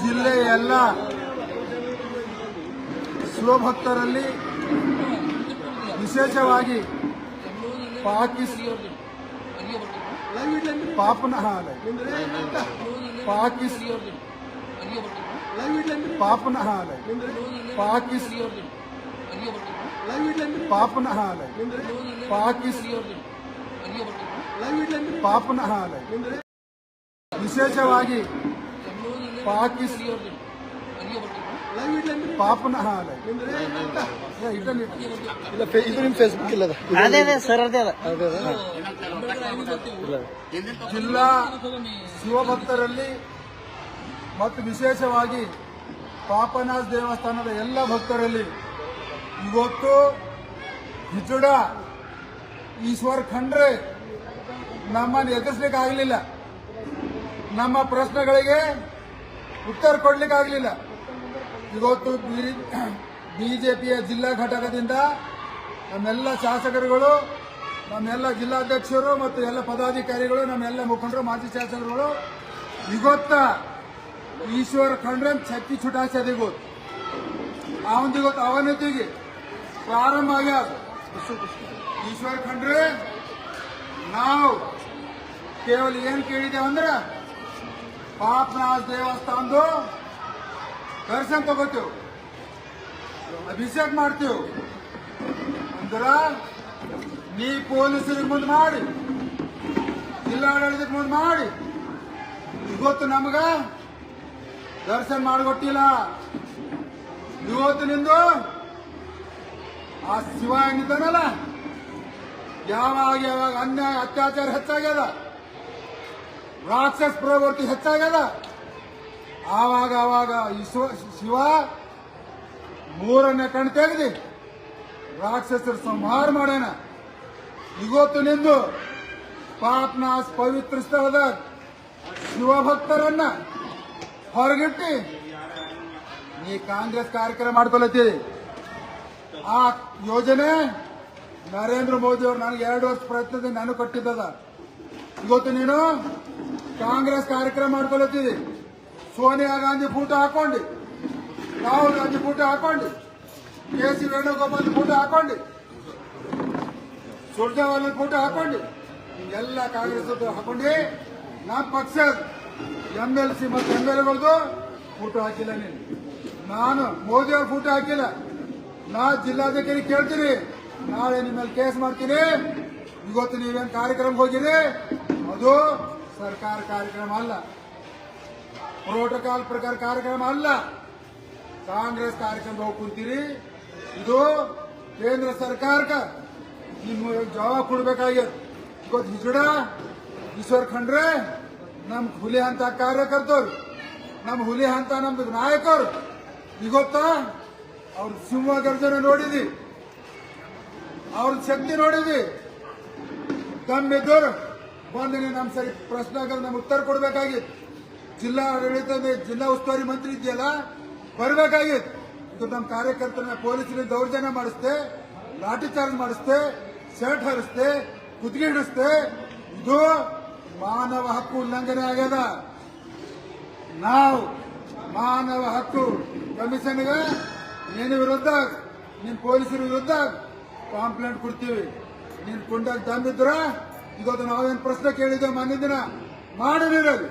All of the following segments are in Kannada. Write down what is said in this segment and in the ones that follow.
ಜಿಲ್ಲೆಯ ಎಲ್ಲ ಶಿವಭಕ್ತರಲ್ಲಿ ವಿಶೇಷವಾಗಿ ಫೇಸ್ಬುಕ್ ಇಲ್ಲ ಜಿಲ್ಲಾ ಶಿವಭಕ್ತರಲ್ಲಿ ಮತ್ತು ವಿಶೇಷವಾಗಿ ಪಾಪನಾಥ್ ದೇವಸ್ಥಾನದ ಎಲ್ಲ ಭಕ್ತರಲ್ಲಿ ಇವತ್ತು ಹಿಜುಡ ಈಶ್ವರ್ ಖಂಡ್ರೆ ನಮ್ಮನ್ನು ಎದುರಿಸಲಿಕ್ಕಾಗಲಿಲ್ಲ. ನಮ್ಮ ಪ್ರಶ್ನೆಗಳಿಗೆ ಉತ್ತರ ಕೊಡಲಿಕ್ಕಾಗಲಿಲ್ಲ. ಇವತ್ತು ಬಿಜೆಪಿಯ ಜಿಲ್ಲಾ ಘಟಕದಿಂದ ನಮ್ಮೆಲ್ಲ ಶಾಸಕರುಗಳು, ನಮ್ಮೆಲ್ಲ ಜಿಲ್ಲಾಧ್ಯಕ್ಷರು ಮತ್ತು ಎಲ್ಲ ಪದಾಧಿಕಾರಿಗಳು, ನಮ್ಮೆಲ್ಲ ಮುಖಂಡರು, ಮಾಜಿ ಶಾಸಕರುಗಳು ಇವತ್ತ ಈಶ್ವರ್ ಖಂಡ್ರೆ ಛತ್ತಿ छुटासे ಅವನಿಗೊತ್ತು ಅವನತಿಗೆ ಪ್ರಾರಂಭ ಆಗ್ಯಾದ. ಈಶ್ವರ್ ಖಂಡ್ರೆ ನಾವು ಕೇವಲ ಏನು ಕೇಳಿದ್ದೇವೆ ಅಂದ್ರೆ ಪಾಪನಾಥ್ ದೇವಸ್ಥಾನದ್ದು ದರ್ಶನ ತಗೋತೇವೆ, ಅಭಿಷೇಕ ಮಾಡ್ತೇವೆ ಅಂದ್ರ ನೀ ಪೊಲೀಸರಿಗೆ ಮುಂದೆ ಮಾಡಿ, ಜಿಲ್ಲಾಡಳಿತಕ್ಕೆ ಮುಂದೆ ಮಾಡಿ ಇವತ್ತು ನಮಗ ದರ್ಶನ ಮಾಡಿಕೊಟ್ಟಿಲ್ಲ. ಇವತ್ತು ನಿಂದು ಆ ಶಿವ ಏನಿದ್ದಾನಲ್ಲ, ಯಾವಾಗ ಅನ್ಯಾಯ ಅತ್ಯಾಚಾರ ಹೆಚ್ಚಾಗ್ಯದ, ರಾಕ್ಷಸ ಪ್ರವೃತ್ತಿ ಹೆಚ್ಚಾಗ್ಯದ, ಆವಾಗ ಈ ಶಿವ ಮೂರನೇ ಕಣ್ ತೆಗೆದು ರಾಕ್ಷಸರ ಸಂಹಾರ ಮಾಡ್ಯಾನ. ಇವತ್ತು ನಿಂದು ಪಾಪನಾಥ್ ಪವಿತ್ರ ಸ್ಥಳದ ಶಿವಭಕ್ತರನ್ನ ಹೊರಗಿಟ್ಟಿ ನೀ ಕಾಂಗ್ರೆಸ್ ಕಾರ್ಯಕ್ರಮ ಮಾಡ್ಕೊಳತ್ತೀರಿ. ಆ ಯೋಜನೆ ನರೇಂದ್ರ ಮೋದಿ ಅವರು ನನಗೆ 2 ವರ್ಷ ಪ್ರಯತ್ನದಿಂದ ನಾನು ಕೊಟ್ಟಿದ್ದದ. ಇವತ್ತು ನೀನು ಕಾಂಗ್ರೆಸ್ ಕಾರ್ಯಕ್ರಮ ಮಾಡ್ಕೊಳತ್ತೀರಿ. ಸೋನಿಯಾ ಗಾಂಧಿ ಫೋಟೋ ಹಾಕೊಂಡು, ರಾಹುಲ್ ಗಾಂಧಿ ಫೋಟೋ ಹಾಕೊಂಡು, ಕೆ.ಸಿ. ವೇಣುಗೋಪಾಲ್ ಫೋಟೋ ಹಾಕೊಂಡು, ಸುರ್ಜೇವಾಲ ಫೋಟೋ ಹಾಕೊಂಡು ಎಲ್ಲ ಕಾಂಗ್ರೆಸ್ ಹಾಕೊಂಡು ನಮ್ಮ ಪಕ್ಷದ MLC ಮತ್ತು MLAಗಳದು ಫೋಟೋ ಹಾಕಿಲ್ಲ. ನೀನು ನಾನು ಮೋದಿ ಅವ್ರ ಫೋಟೋ ಹಾಕಿಲ್ಲ. ನಾ ಜಿಲ್ಲಾಧಿಕಾರಿ ಕೇಳ್ತೀನಿ, ನಾಳೆ ನಿಮ್ಮಲ್ಲಿ ಕೇಸ್ ಮಾಡ್ತೀನಿ. ಇವತ್ತು ನೀವೇನು ಕಾರ್ಯಕ್ರಮ ಹೋಗಿರಿ ಅದು ಸರ್ಕಾರ ಕಾರ್ಯಕ್ರಮ ಅಲ್ಲ, ಪ್ರೋಟೋಕಾಲ್ ಪ್ರಕಾರ ಕಾರ್ಯಕ್ರಮ ಅಲ್ಲ, ಕಾಂಗ್ರೆಸ್ ಕಾರ್ಯಕ್ರಮ ಹೋಗಿ ಕುಂತೀರಿ. ಇದು ಕೇಂದ್ರ ಸರ್ಕಾರಕ್ಕೆ ನಿಮ್ಮ ಜವಾಬ್ ಕೊಡ್ಬೇಕಾಗ್ಯದ. ಇವತ್ತು ಹಿಜುಡ ಈಶ್ವರ್ ಖಂಡ್ರೆ ನಮ್ ಹುಲಿ ಅಂತ ಕಾರ್ಯಕರ್ತರು, ನಮ್ಮ ಹುಲಿ ಅಂತ ನಮ್ದು ನಾಯಕರು. ಇವತ್ತ ಅವ್ರ ಸಿಂಹ ಗರ್ಜನೆ ನೋಡಿದಿ, ಅವ್ರ ಶಕ್ತಿ ನೋಡಿದಿ. ತಮ್ಮಿದ್ದವರು ಬಂದು ನಮ್ ಸರಿ ಪ್ರಶ್ನೆಗೆ ನಮ್ಗೆ ಉತ್ತರ ಕೊಡ್ಬೇಕಾಗಿತ್ತು. ಜಿಲ್ಲಾ ಆಡಳಿತದ ಜಿಲ್ಲಾ ಉಸ್ತುವಾರಿ ಮಂತ್ರಿ ಇದೆಯಲ್ಲ, ಬರಬೇಕಾಗಿತ್ತು. ಇದು ನಮ್ಮ ಕಾರ್ಯಕರ್ತರನ್ನ ಪೊಲೀಸರಿಂದ ದೌರ್ಜನ್ಯ ಮಾಡಿಸ್ತೆ, ಲಾಠಿ ಚಾರ್ಜ್ ಮಾಡಿಸ್ತೆ, ಶರ್ಟ್ ಹರಿಸ್ತೆ, ಕುತ್ತಿಗೆ ಹಿಡಿಸ್ತೆ. ಇದು ಮಾನವ ಹಕ್ಕು ಉಲ್ಲಂಘನೆ ಆಗ್ಯದ. ನಾವು ಮಾನವ ಹಕ್ಕು ಕಮಿಷನ್ಗೆ ನಿನ್ನ ವಿರುದ್ಧ, ನಿಮ್ ಪೊಲೀಸರ ವಿರುದ್ಧ ಕಾಂಪ್ಲೇಂಟ್ ಕೊಡ್ತೀವಿ. ನೀನ್ ಕುಂಡಾಗ ದಮ್ಮಿದ್ರ ಇವತ್ತು ನಾವೇನು ಪ್ರಶ್ನೆ ಕೇಳಿದ್ದೇವೆ ಮೊನ್ನೆ ದಿನ ಮಾಡಿರಲಿ.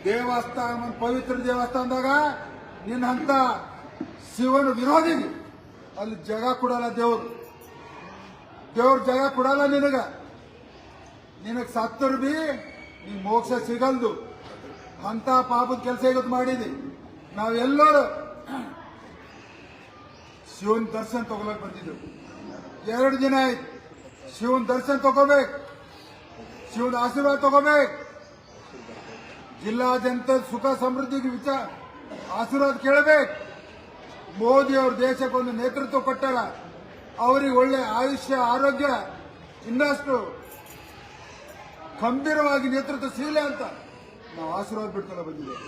ದೇವಸ್ಥಾನ, ಪವಿತ್ರ ದೇವಸ್ಥಾನದಾಗ ನಿನ್ನ ಅಂತ ಶಿವನ ವಿರೋಧಿ ಅಲ್ಲಿ ಜಾಗ ಕೊಡಲ್ಲ. ದೇವ್ರ ಜಾಗ ಕೊಡಲ್ಲ ನಿನಗ ಸತ್ತರು ಬಿ ನಿನ್ ಮೋಕ್ಷ ಸಿಗಲ್ದು. ಅಂತ ಪಾಪದ ಕೆಲಸ ಇವತ್ತು ಮಾಡಿದಿ. ನಾವೆಲ್ಲರೂ ಶಿವನ್ ದರ್ಶನ ತಗೊಳಕ್ ಬಂದಿದ್ದೆವು. 2 ದಿನ ಆಯ್ತು. ಶಿವನ್ ದರ್ಶನ ತಗೋಬೇಕು, ಶಿವನ ಆಶೀರ್ವಾದ ತಗೋಬೇಕು, ಜಿಲ್ಲಾದ್ಯಂತ ಸುಖ ಸಮೃದ್ಧಿಗೆ ಆಶೀರ್ವಾದ ಕೇಳಬೇಕು. ಮೋದಿ ಅವರು ದೇಶಕ್ಕೊಂದು ನೇತೃತ್ವ ಕೊಟ್ಟಾರ. ಅವರಿಗೆ ಒಳ್ಳೆ ಆಯುಷ್ಯ, ಆರೋಗ್ಯ, ಇನ್ನಷ್ಟು ಗಂಭೀರವಾಗಿ ನೇತೃತ್ವ ಸಿಗಲಿ ಅಂತ ನಾವು ಆಶೀರ್ವಾದ ಬಿಡ್ಕೊಂಡು ಬಂದಿದ್ದೇವೆ.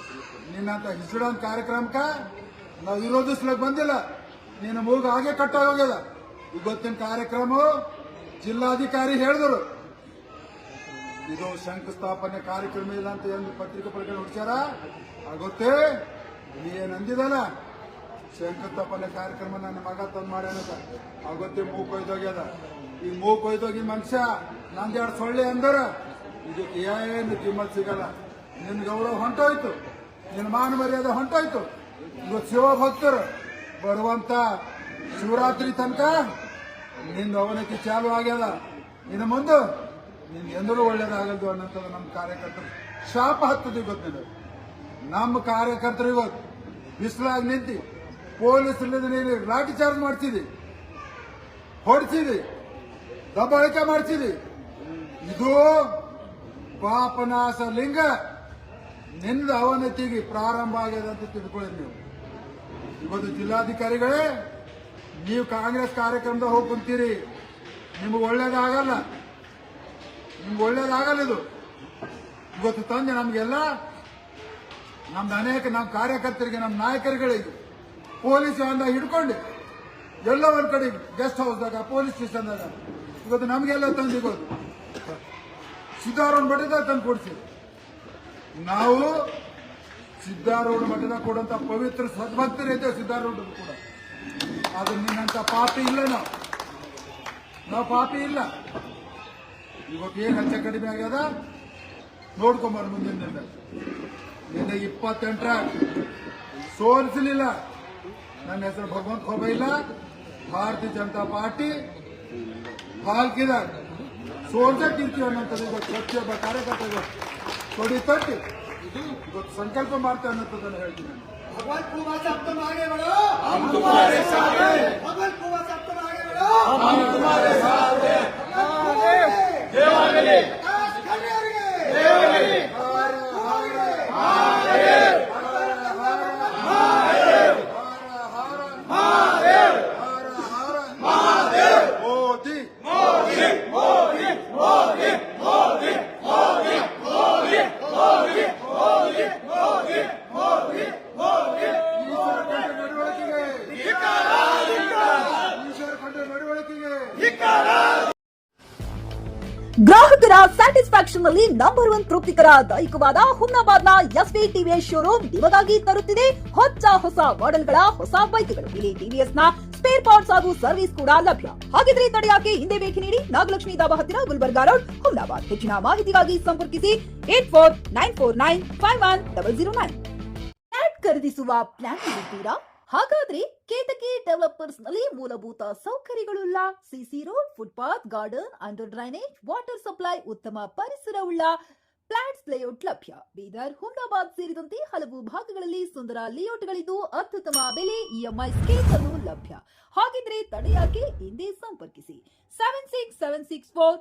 ನಿನ್ನಂತ ಹಿಜುಡನ್ ಕಾರ್ಯಕ್ರಮಕ್ಕೆ ನಾವು ವಿರೋಧಿಸ್ಲಕ್ ಬಂದಿಲ್ಲ. ನಿನ್ನ ಮೂಗ ಹಾಗೆ ಕಟ್ಟಾಗೋಗ್ಯದ. ಇವತ್ತಿನ ಕಾರ್ಯಕ್ರಮ ಜಿಲ್ಲಾಧಿಕಾರಿ ಹೇಳಿದ್ರು ಇದು ಶಂಕುಸ್ಥಾಪನೆ ಕಾರ್ಯಕ್ರಮ ಇಲ್ಲ ಅಂತ ಎಂದು ಪತ್ರಿಕೆ ಪ್ರಕಟಣೆ ಹೊಡ್ಸ್ಯಾರ. ಆಗುತ್ತೆ ಏನಂದಿದಲ್ಲ, ಶಂಕುಸ್ಥಾಪನೆ ಕಾರ್ಯಕ್ರಮ ನನ್ನ ಮಗ ತಂದು ಮಾಡ್ಯಾನಂತ. ಆಗುತ್ತೆ ಮೂಗ್ ಕೊಯ್ದೋಗ್ಯದ. ಈ ಮೂಗ್ ಕೊಯ್ದೋಗಿ ಮನುಷ್ಯ ನಂದೆರಡು ಸೊಳ್ಳೆ ಅಂದರ ಇದಕ್ಕೆ ಏನು ಕಿಮ್ಮತ್ ಸಿಗಲ್ಲ. ನಿನ್ನ ಗೌರವ ಹೊಂಟೋಯ್ತು, ನಿನ್ನ ಮಾನ ಮರ್ಯಾದೆ ಹೊಂಟೋಯ್ತು. ಇವತ್ತು ಶಿವಭಕ್ತರು ಬರುವಂತ ಶಿವರಾತ್ರಿ ತನಕ ನಿನ್ನ ಅವನತಿ ಚಾಲು ಆಗ್ಯದ. ಇನ್ನು ಮುಂದೆ ನಿನ್ ಎಂದರೂ ಒಳ್ಳೇದಾಗಲ್ದು ಅನ್ನೋಂಥದ್ದು ನಮ್ಮ ಕಾರ್ಯಕರ್ತರು ಶಾಪ ಹತ್ತದ. ಇವತ್ತು ನೀನು ನಮ್ಮ ಕಾರ್ಯಕರ್ತರು ಇವತ್ತು ಬಿಸಿಲಾಗಿ ನಿಂತು ಪೊಲೀಸ್ ಇಲ್ಲದ ನೀನು ಲಾಠಿ ಚಾರ್ಜ್ ಮಾಡ್ಸಿದಿ, ಹೊಡ್ಸಿದಿ, ದಬ್ಬಾಳಿಕೆ ಮಾಡ್ಸಿದಿ. ಇದು ಪಾಪನಾಶ ಲಿಂಗ ನಿಂದ ಅವನತಿಗೆ ಪ್ರಾರಂಭ ಆಗ್ಯದ ಅಂತ ತಿಳ್ಕೊಳ್ಳಿ. ನೀವು ಇವತ್ತು ಜಿಲ್ಲಾಧಿಕಾರಿಗಳೇ, ನೀವು ಕಾಂಗ್ರೆಸ್ ಕಾರ್ಯಕ್ರಮದಾಗ ಹೋಗಿ ಕುಂತೀರಿ, ನಿಮ್ಗೆ ಒಳ್ಳೇದಾಗಲ್ಲ, ನಿಮ್ಗೆ ಒಳ್ಳೇದಾಗಲ್ಲ. ಇದು ಇವತ್ತು ತಂದೆ ನಮಗೆಲ್ಲ ನಮ್ದು ಅನೇಕ ನಮ್ಮ ಕಾರ್ಯಕರ್ತರಿಗೆ, ನಮ್ಮ ನಾಯಕರುಗಳಿಗೆ ಪೊಲೀಸ್ ವ್ಯಾನ್ದಾಗ ಹಿಡ್ಕೊಂಡು ಎಲ್ಲ ಒಂದ್ ಕಡೆ ಗೆಸ್ಟ್ ಹೌಸ್ದಾಗ, ಪೊಲೀಸ್ ಸ್ಟೇಷನ್ದಾಗ ಇವತ್ತು ನಮಗೆಲ್ಲ ತಂದು ಇವತ್ತು ಸಿದ್ದಾರೂಢ ಮಠದಾಗ ತಂದು ಕೊಡ್ಸಿ. ನಾವು ಸಿದ್ದಾರೂಢ ಮಠದಾಗ ಕೊಡುವಂತ ಪವಿತ್ರ ಸದ್ಭಕ್ತರು ಇದ್ದೇವೆ. ಸಿದ್ದಾರೂಢ ಕೂಡ ಅದು ನಿನ್ನಂತ ಪಾಪಿ ಇಲ್ಲ. ನಾವು ಪಾಪಿ ಇಲ್ಲ. ಇವತ್ತು ಏನು ಹೆಚ್ಚು ಕಡಿಮೆ ಆಗ್ಯದ ನೋಡ್ಕೊಂಬಾರ. ಮುಂದಿನ ನಿನ್ನೆ 28ರ ಸೋಲಿಸಲಿಲ್ಲ. ನನ್ನ ಹೆಸರು ಭಗವಂತ ಖೋಬ ಇಲ್ಲ. ಭಾರತೀಯ ಜನತಾ ಪಾರ್ಟಿ ಹಾಲ್ಕಿದ ಸೋಲ್ಸಕ್ಕಿರ್ತೀವಿ ಅನ್ನೋಂಥದ್ದು ಇವತ್ತು ಪ್ರತಿಯೊಬ್ಬ ಕಾರ್ಯಕರ್ತ ತೊಡಿ ತಟ್ಟಿ ಇವತ್ತು ಸಂಕಲ್ಪ ಮಾಡ್ತೇವೆ ಅನ್ನೋದನ್ನು ಹೇಳ್ತೀನಿ. भगवान कुमार साहब तुम आगे बढ़ो, हम तुम्हारे साथ हैं। भगवान कुमार साहब तुम आगे बढ़ो, हम तुम्हारे साथ हैं। देवागले देवागले मोदी मोदी मोदी मोदी मोदी मोदी मोदी मोदी मोदी मोदी मोदी ಈಶ್ವರ ಕಂಡ ನಡವಳಿಕೆಗೆ, ಈಶ್ವರ ಕಂಡ ನಡವಳಿಕೆಗೆ ಗ್ರಾಹಕರ ಸ್ಯಾಟಿಸ್ಫ್ಯಾಕ್ಷನ್ ನಲ್ಲಿ ನಂಬರ್ 1 ತೃಪ್ತಿಕರ ದೈಹಿಕವಾದ ಹುಮ್ನಾಬಾದ್ನ ಎಸ್ವಿ ಟಿವಿಎಸ್ ಶೋರೂಮ್ ನಿಮಗಾಗಿ ತರುತ್ತಿದೆ ಹೊಸ ಮಾಡೆಲ್ಗಳ ಹೊಸ ಬೈಕ್ಗಳು. ಇಲ್ಲಿ ಟಿವಿಎಸ್ ನ ಸ್ಪೇರ್ ಪಾರ್ಟ್ಸ್ ಹಾಗೂ ಸರ್ವಿಸ್ ಕೂಡ ಲಭ್ಯ. ಹಾಗಿದ್ರೆ ತಡೆಯಾಕೆ ಹಿಂದೆ ಭೇಟಿ ನೀಡಿ ನಾಗಲಕ್ಷ್ಮಿ ದಾಬಾ ಹತ್ತಿರ ಗುಲ್ಬರ್ಗಾ ರೋಡ್, ಹುಮ್ನಾಬಾದ್. ಹೆಚ್ಚಿನ ಮಾಹಿತಿಗಾಗಿ ಸಂಪರ್ಕಿಸಿ 8494951009. ಫ್ಲಾಟ್ ಖರೀದಿಸುವ ಪ್ಲಾನ್ ಇರುತ್ತೀರಾ? ಹಾಗಾದ್ರೆ ಕೇತಕಿ ಡೆವಲಪರ್ಸ್ ನಲ್ಲಿ ಮೂಲಭೂತ ಸೌಕರ್ಯಗಳುಳ್ಳ CC road, footpath, garden, under drainage, water supply, ಉತ್ತಮ ಪರಿಸರವುಳ್ಳ ಫ್ಲಾಟ್ಸ್ ಲೇಔಟ್ ಲಭ್ಯ. ಬೀದರ್, ಹುಮ್ನಾಬಾದ್ ಸೇರಿದಂತೆ ಹಲವು ಭಾಗಗಳಲ್ಲಿ ಸುಂದರ ಲೇಔಟ್ಗಳಿದ್ದು ಅತ್ಯುತ್ತಮ ಬೆಲೆ, ಇಎಂಐ ಸ್ಕೀಮ್ ಅನ್ನು ಲಭ್ಯ. ಹಾಗಿದ್ರೆ ತಡೆಯಾಕೆ ಹಿಂದೆ ಸಂಪರ್ಕಿಸಿ 76764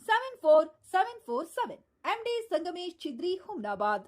74747. MD ಸಂಗಮೇಶ್ ಚಿದ್ರಿ, ಹುಮ್ನಾಬಾದ್.